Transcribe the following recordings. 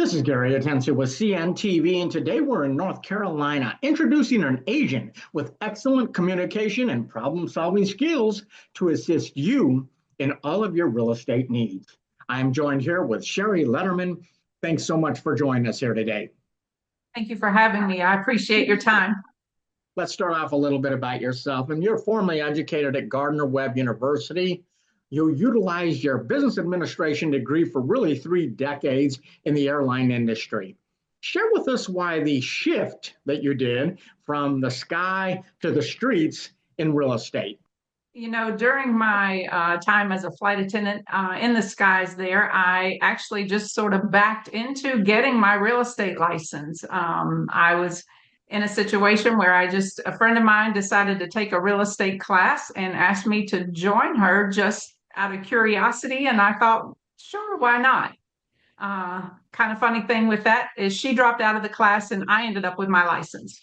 This is Gary Atencio with CNTV, and today we're in North Carolina introducing an agent with excellent communication and problem solving skills to assist you in all of your real estate needs. I'm joined here with Sherry Letterman. Thanks so much for joining us here today. Thank you for having me. I appreciate your time. Let's start off a little bit about yourself. And you're formerly educated at Gardner-Webb University. You utilized your business administration degree for really 3 decades in the airline industry. Share with us why the shift that you did from the sky to the streets in real estate. During my time as a flight attendant in the skies there, I actually just sort of backed into getting my real estate license. I was in a situation where a friend of mine decided to take a real estate class and asked me to join her just out of curiosity. And I thought, sure, why not? Kind of funny thing with that is she dropped out of the class and I ended up with my license.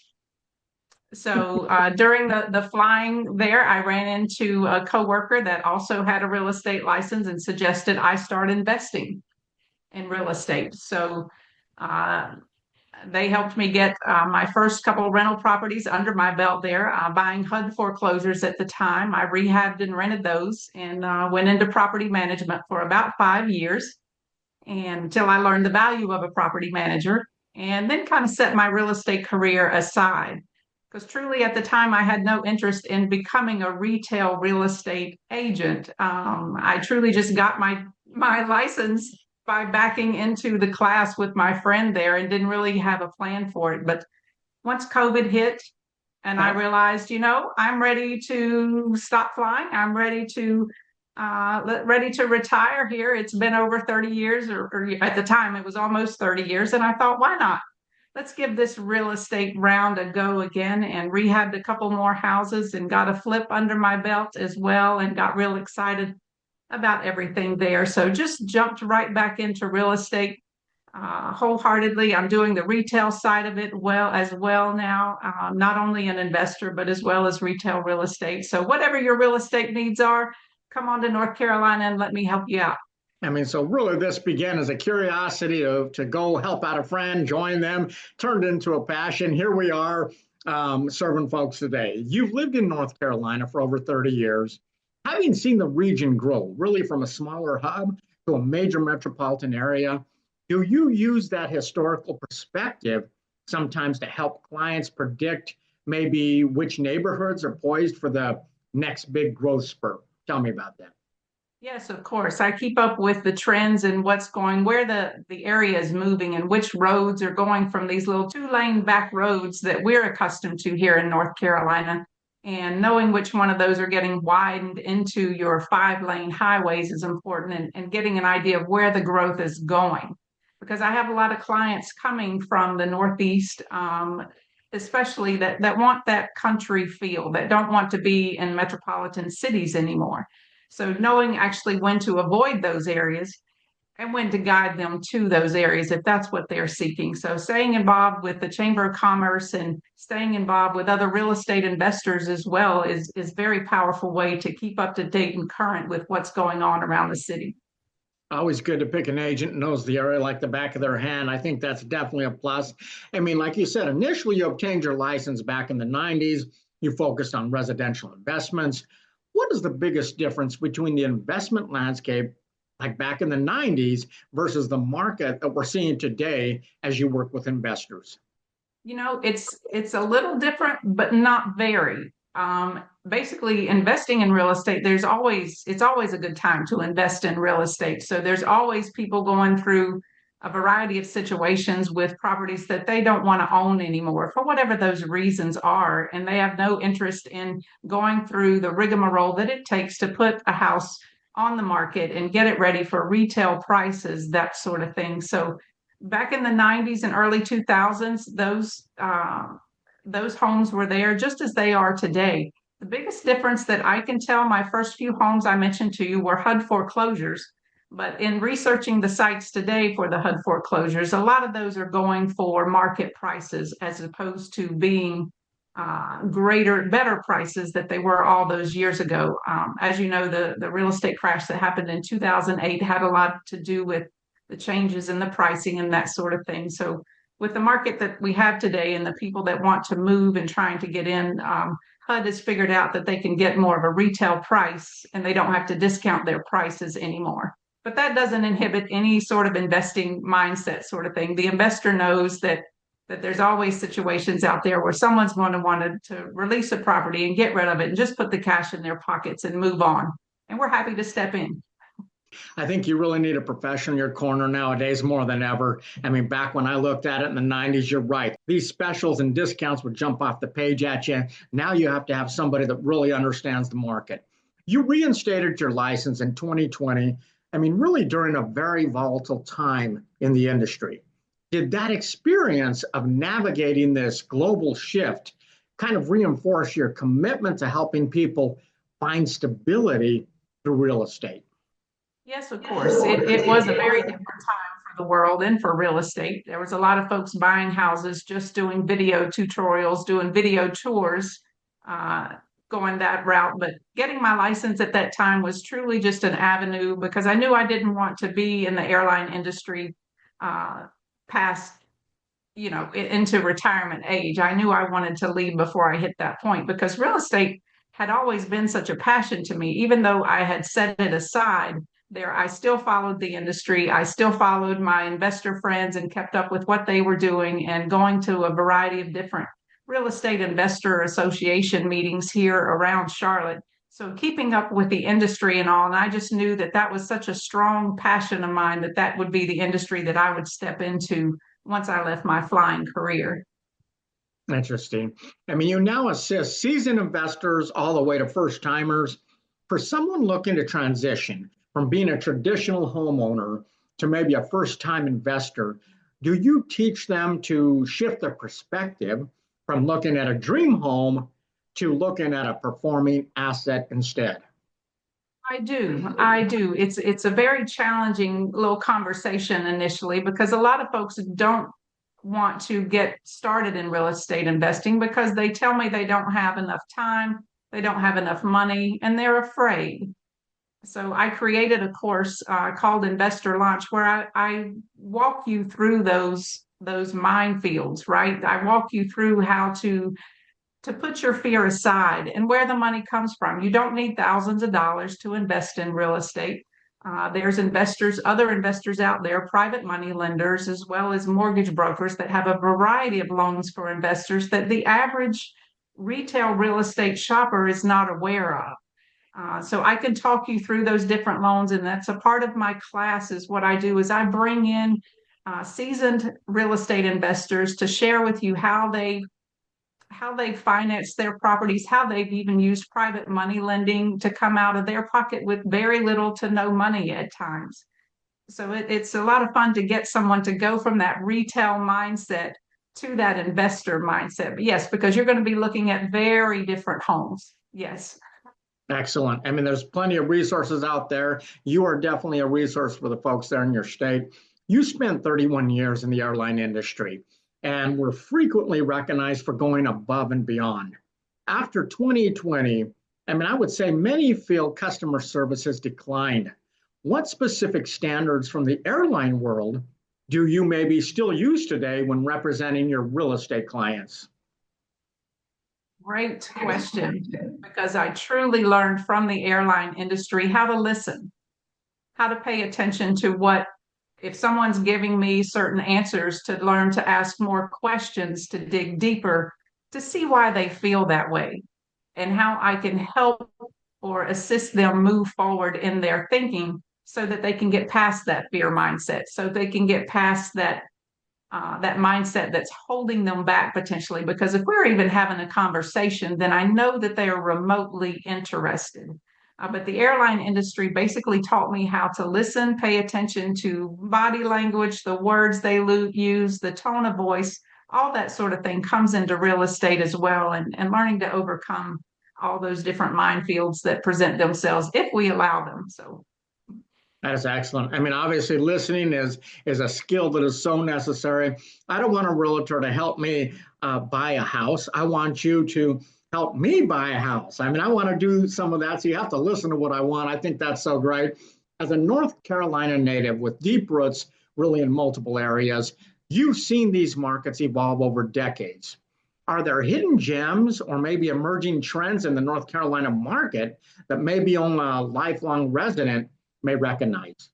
So during the flying there, I ran into a coworker that also had a real estate license and suggested I start investing in real estate. So they helped me get my first couple of rental properties under my belt there, buying HUD foreclosures at the time. I rehabbed and rented those and went into property management for about 5 years and until I learned the value of a property manager, and then kind of set my real estate career aside. Because truly at the time, I had no interest in becoming a retail real estate agent. I truly just got my license by backing into the class with my friend there and didn't really have a plan for it. But once COVID hit and I realized, I'm ready to stop flying. I'm ready to retire here. It's been over 30 years, or at the time it was almost 30 years. And I thought, why not? Let's give this real estate round a go again, and rehabbed a couple more houses and got a flip under my belt as well and got real excited about everything there. So just jumped right back into real estate wholeheartedly. I'm doing the retail side of it as well now, not only an investor, but as well as retail real estate. So whatever your real estate needs are, come on to North Carolina and let me help you out. So really this began as a curiosity to go help out a friend, join them, turned into a passion. Here we are serving folks today. You've lived in North Carolina for over 30 years. Having seen the region grow really from a smaller hub to a major metropolitan area, do you use that historical perspective sometimes to help clients predict maybe which neighborhoods are poised for the next big growth spurt? Tell me about that. Yes, of course. I keep up with the trends and where the area is moving and which roads are going from these little 2-lane back roads that we're accustomed to here in North Carolina. And knowing which one of those are getting widened into your 5-lane highways is important, and getting an idea of where the growth is going. Because I have a lot of clients coming from the Northeast, especially that want that country feel, that don't want to be in metropolitan cities anymore. So knowing actually when to avoid those areas and when to guide them to those areas if that's what they're seeking. So staying involved with the Chamber of Commerce and staying involved with other real estate investors as well is a very powerful way to keep up to date and current with what's going on around the city. Always good to pick an agent who knows the area like the back of their hand. I think that's definitely a plus. Like you said, initially you obtained your license back in the 90s. You focused on residential investments. What is the biggest difference between the investment landscape like back in the 90s versus the market that we're seeing today as you work with investors? It's a little different, but not very. Basically, investing in real estate, it's always a good time to invest in real estate. So there's always people going through a variety of situations with properties that they don't want to own anymore for whatever those reasons are. And they have no interest in going through the rigmarole that it takes to put a house on the market and get it ready for retail prices, that sort of thing. So back in the 90s and early 2000s, those homes were there just as they are today. The biggest difference that I can tell, my first few homes I mentioned to you were HUD foreclosures. But in researching the sites today for the HUD foreclosures, a lot of those are going for market prices as opposed to being better prices that they were all those years ago. As you know, the real estate crash that happened in 2008 had a lot to do with the changes in the pricing and that sort of thing. So with the market that we have today and the people that want to move and trying to get in, HUD has figured out that they can get more of a retail price and they don't have to discount their prices anymore. But that doesn't inhibit any sort of investing mindset sort of thing. The investor knows that there's always situations out there where someone's going to want to release a property and get rid of it and just put the cash in their pockets and move on. And we're happy to step in. I think you really need a professional in your corner nowadays more than ever. I mean, back when I looked at it in the 90s, you're right. These specials and discounts would jump off the page at you. Now you have to have somebody that really understands the market. You reinstated your license in 2020. I mean, really during a very volatile time in the industry. Did that experience of navigating this global shift kind of reinforce your commitment to helping people find stability through real estate? Yes, of course. It was a very different time for the world and for real estate. There was a lot of folks buying houses, just doing video tutorials, doing video tours, uh, going that route. But getting my license at that time was truly just an avenue because I knew I didn't want to be in the airline industry past, into retirement age. I knew I wanted to leave before I hit that point because real estate had always been such a passion to me, even though I had set it aside there, I still followed the industry. I still followed my investor friends and kept up with what they were doing and going to a variety of different real estate investor association meetings here around Charlotte. So keeping up with the industry and all, and I just knew that that was such a strong passion of mine that that would be the industry that I would step into once I left my flying career. Interesting. I mean, you now assist seasoned investors all the way to first timers. For someone looking to transition from being a traditional homeowner to maybe a first time investor, do you teach them to shift their perspective from looking at a dream home to looking at a performing asset instead? I do. I do. It's a very challenging little conversation initially because a lot of folks don't want to get started in real estate investing because they tell me they don't have enough time, they don't have enough money, and they're afraid. So I created a course called Investor Launch where I walk you through those minefields, right? I walk you through how to put your fear aside and where the money comes from. You don't need thousands of dollars to invest in real estate. There's investors, other investors out there, private money lenders, as well as mortgage brokers that have a variety of loans for investors that the average retail real estate shopper is not aware of. So I can talk you through those different loans, and that's a part of my class. Is what I do is I bring in seasoned real estate investors to share with you how they finance their properties, how they've even used private money lending to come out of their pocket with very little to no money at times. So it's a lot of fun to get someone to go from that retail mindset to that investor mindset. But yes, because you're going to be looking at very different homes. Yes. Excellent. I mean, there's plenty of resources out there. You are definitely a resource for the folks there in your state. You spent 31 years in the airline industry and were frequently recognized for going above and beyond. After 2020, I mean, I would say many feel customer service has declined. What specific standards from the airline world do you maybe still use today when representing your real estate clients? Great question, because I truly learned from the airline industry how to listen, how to pay attention to what, if someone's giving me certain answers, to learn to ask more questions, to dig deeper, to see why they feel that way, and how I can help or assist them move forward in their thinking so that they can get past that fear mindset, so they can get past that mindset that's holding them back potentially. Because if we're even having a conversation, then I know that they are remotely interested. But the airline industry basically taught me how to listen, pay attention to body language, the words they use, the tone of voice, all that sort of thing comes into real estate as well, and learning to overcome all those different minefields that present themselves if we allow them. So that is excellent. I mean, obviously, listening is a skill that is so necessary. I don't want a realtor to help me buy a house. I want you to help me buy a house. I mean, I want to do some of that. So you have to listen to what I want. I think that's so great. As a North Carolina native with deep roots really in multiple areas, you've seen these markets evolve over decades. Are there hidden gems or maybe emerging trends in the North Carolina market that maybe only a lifelong resident may recognize?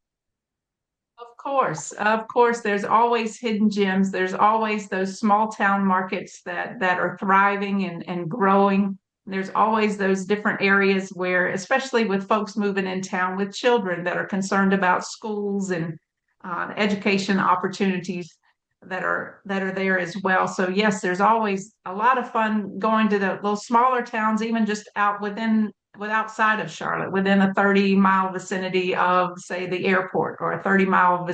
Of course, there's always hidden gems. There's always those small town markets that are thriving and growing. There's always those different areas where, especially with folks moving in town with children that are concerned about schools and education opportunities that are there as well. So yes, there's always a lot of fun going to the little smaller towns, even just outside of Charlotte, within a 30-mile vicinity of, say, the airport, or a 30-mile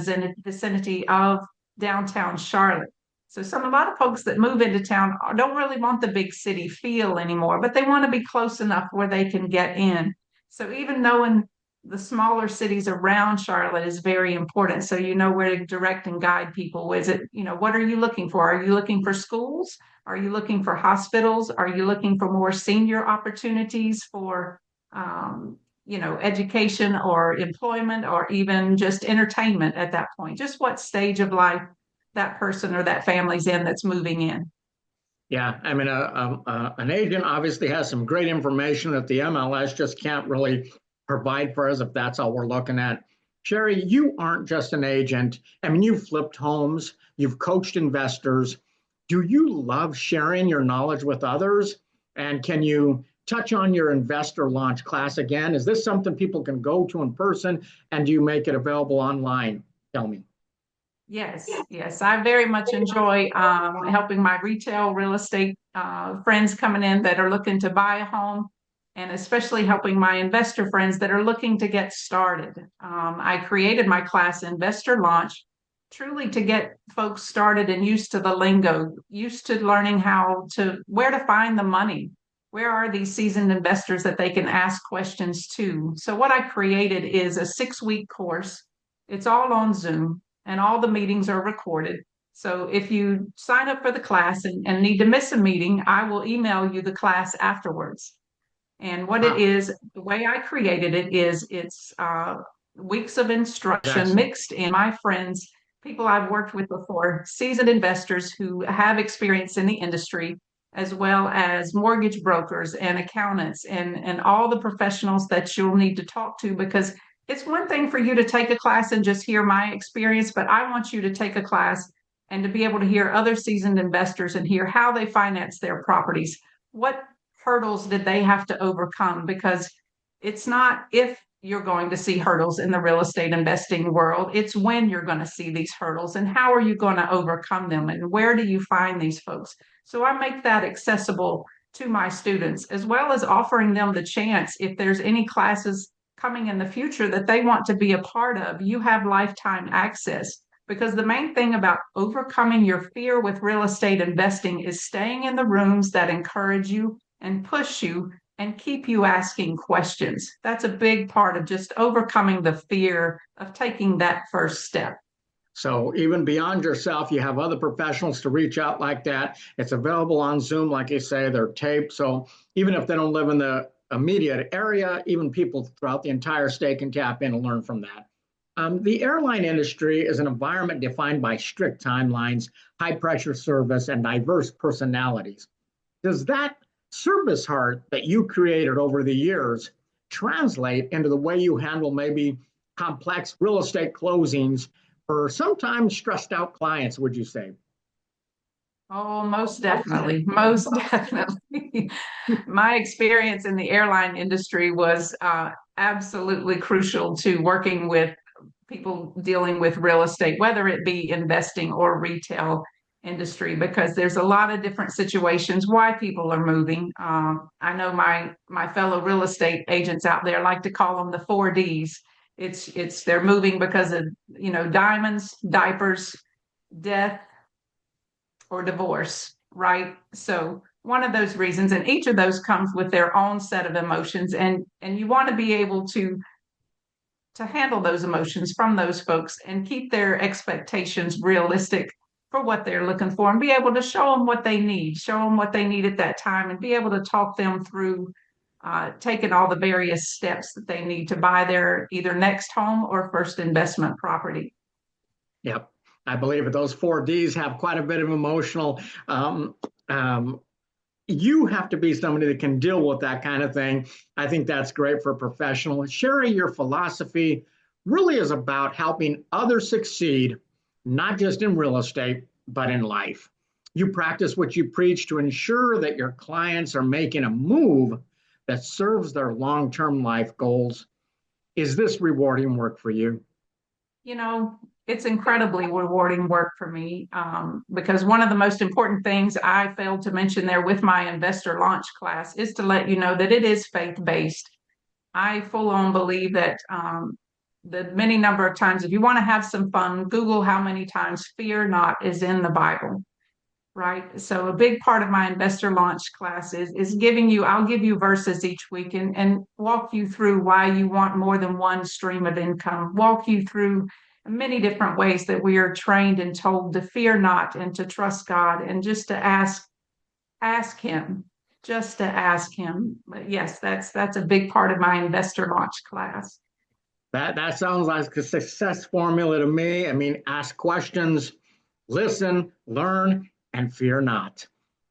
vicinity of downtown Charlotte. So a lot of folks that move into town don't really want the big city feel anymore, but they want to be close enough where they can get in. So even knowing the smaller cities around Charlotte is very important. So you know where to direct and guide people. Is it, what are you looking for? Are you looking for schools? Are you looking for hospitals? Are you looking for more senior opportunities for, education or employment, or even just entertainment at that point? Just what stage of life that person or that family's in that's moving in. Yeah, I mean, an agent obviously has some great information that the MLS just can't really provide for us if that's all we're looking at. Sherry, you aren't just an agent. I mean, you've flipped homes, you've coached investors. Do you love sharing your knowledge with others? And can you touch on your investor launch class again? Is this something people can go to in person, and do you make it available online? Tell me. Yes, I very much enjoy helping my retail real estate friends coming in that are looking to buy a home, and especially helping my investor friends that are looking to get started. I created my class, Investor Launch, truly to get folks started and used to the lingo, used to learning where to find the money. Where are these seasoned investors that they can ask questions to? So, what I created is a 6-week course. It's all on Zoom, and all the meetings are recorded. So if you sign up for the class and need to miss a meeting, I will email you the class afterwards. And what it Wow, is, the way I created it is it's weeks of instruction excellent. mixed in my friends, people I've worked with before, seasoned investors who have experience in the industry, as well as mortgage brokers and accountants and all the professionals that you'll need to talk to, because it's one thing for you to take a class and just hear my experience, but I want you to take a class and to be able to hear other seasoned investors and hear how they finance their properties. What hurdles did they have to overcome? Because it's not if you're going to see hurdles in the real estate investing world, it's when you're going to see these hurdles, and how are you going to overcome them, and where do you find these folks? So I make that accessible to my students, as well as offering them the chance, if there's any classes coming in the future that they want to be a part of, you have lifetime access. Because the main thing about overcoming your fear with real estate investing is staying in the rooms that encourage you and push you and keep you asking questions. That's a big part of just overcoming the fear of taking that first step. So even beyond yourself, you have other professionals to reach out like that. It's available on Zoom, like you say, they're taped. So even if they don't live in the immediate area, even people throughout the entire state can tap in and learn from that. The airline industry is an environment defined by strict timelines, high pressure service, and diverse personalities. Does that service heart that you created over the years translate into the way you handle maybe complex real estate closings for sometimes stressed out clients, would you say? Oh, most definitely. Most definitely. My experience in the airline industry was absolutely crucial to working with people dealing with real estate, whether it be investing or retail industry, because there's a lot of different situations why people are moving. I know my fellow real estate agents out there like to call them the 4Ds. It's they're moving because of diamonds, diapers, death, or divorce, right? So one of those reasons, and each of those comes with their own set of emotions, and you want to be able to handle those emotions from those folks and keep their expectations realistic for what they're looking for, and be able to show them what they need at that time, and be able to talk them through taken all the various steps that they need to buy their either next home or first investment property. Yep. I believe that those 4Ds have quite a bit of emotional. You have to be somebody that can deal with that kind of thing. I think that's great for a professional. Sherry, your philosophy really is about helping others succeed, not just in real estate, but in life. You practice what you preach to ensure that your clients are making a move that serves their long-term life goals. Is this rewarding work for you? You know, it's incredibly rewarding work for me because one of the most important things I failed to mention there with my investor launch class is to let you know that it is faith based. I full on believe that the many number of times, if you want to have some fun, Google how many times fear not is in the Bible, right? So a big part of my investor launch class is giving you, I'll give you verses each week and walk you through why you want more than one stream of income, walk you through many different ways that we are trained and told to fear not and to trust God and just to ask him, just to ask him. But yes, that's a big part of my investor launch class. That sounds like a success formula to me. I mean, ask questions, listen, learn, and fear not.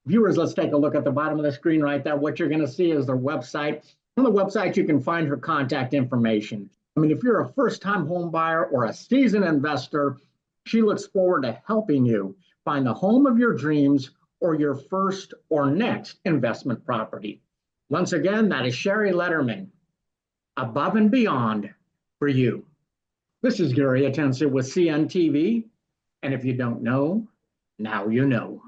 Viewers, let's take a look at the bottom of the screen right there. What you're going to see is their website. On the website, you can find her contact information. I mean, if you're a first-time home buyer or a seasoned investor, she looks forward to helping you find the home of your dreams or your first or next investment property. Once again, that is Sherry Letterman, above and beyond for you. This is Gary Atencio with CNTV, and if you don't know, now you know.